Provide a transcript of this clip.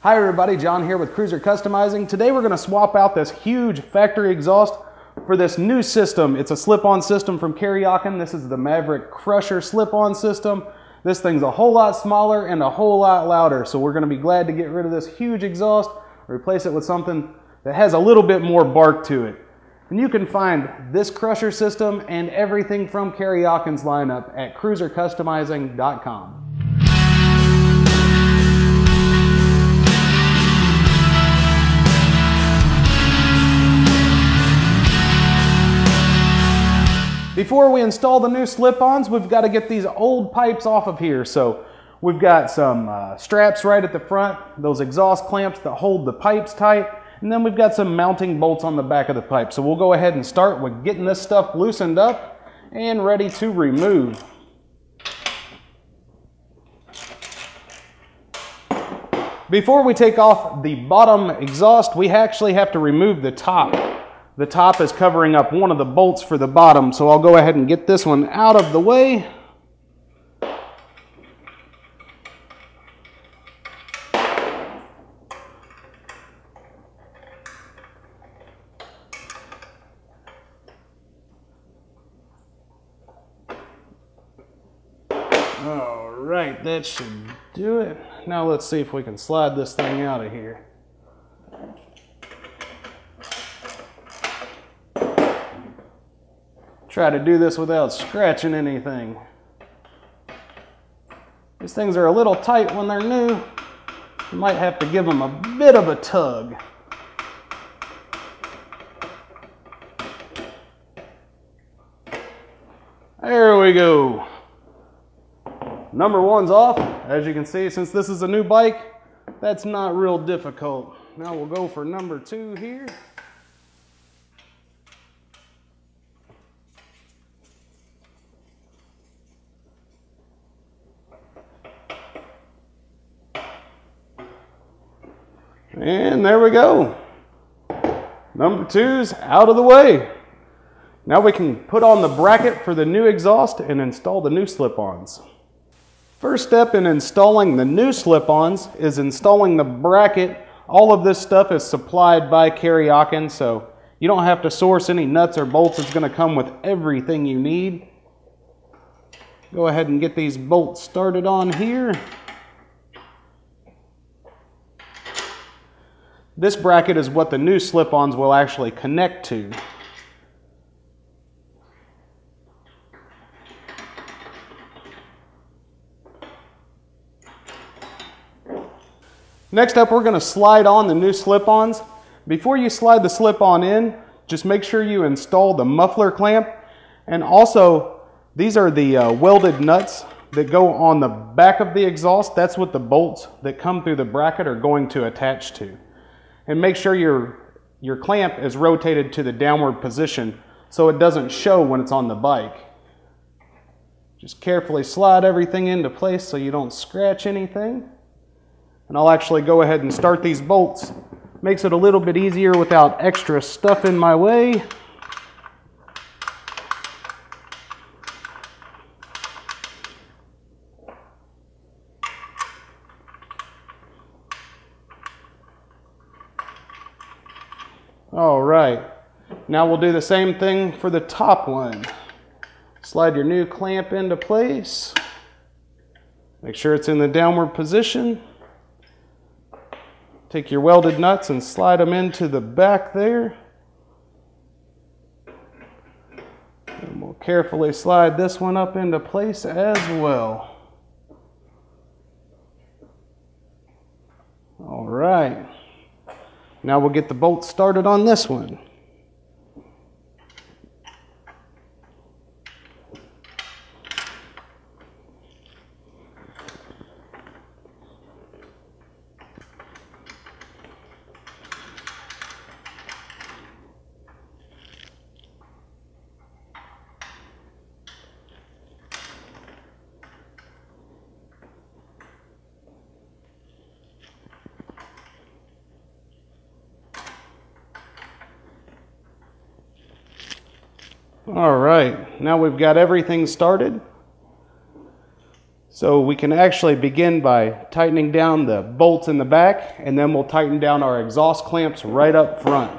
Hi everybody, John here with Cruiser Customizing. Today we're going to swap out this huge factory exhaust for this new system. It's a slip-on system from Kuryakyn. This is the Maverick Crusher slip-on system. This thing's a whole lot smaller and a whole lot louder, so we're going to be glad to get rid of this huge exhaust, replace it with something that has a little bit more bark to it. And you can find this Crusher system and everything from Kuryakyn's lineup at cruisercustomizing.com. Before we install the new slip-ons, we've got to get these old pipes off of here. So we've got some straps right at the front, those exhaust clamps that hold the pipes tight, and then we've got some mounting bolts on the back of the pipe. So we'll go ahead and start with getting this stuff loosened up and ready to remove. Before we take off the bottom exhaust, we actually have to remove the top. The top is covering up one of the bolts for the bottom, so I'll go ahead and get this one out of the way. All right, that should do it. Now let's see if we can slide this thing out of here. Try to do this without scratching anything. These things are a little tight when they're new. You might have to give them a bit of a tug. There we go. Number one's off. As you can see, since this is a new bike, that's not real difficult. Now we'll go for number two here. And there we go. Number two's out of the way. Now we can put on the bracket for the new exhaust and install the new slip-ons. First step in installing the new slip-ons is installing the bracket. All of this stuff is supplied by Kuryakyn, so you don't have to source any nuts or bolts. It's going to come with everything you need. Go ahead and get these bolts started on here. This bracket is what the new slip-ons will actually connect to. Next up, we're going to slide on the new slip-ons. Before you slide the slip-on in, just make sure you install the muffler clamp. And also, these are the welded nuts that go on the back of the exhaust. That's what the bolts that come through the bracket are going to attach to. And make sure your clamp is rotated to the downward position so it doesn't show when it's on the bike. Just carefully slide everything into place so you don't scratch anything. And I'll actually go ahead and start these bolts. Makes it a little bit easier without extra stuff in my way. All right, now we'll do the same thing for the top one. Slide your new clamp into place. Make sure it's in the downward position. Take your welded nuts and slide them into the back there. And we'll carefully slide this one up into place as well. All right. Now we'll get the bolts started on this one. All right, now we've got everything started. So we can actually begin by tightening down the bolts in the back, and then we'll tighten down our exhaust clamps right up front.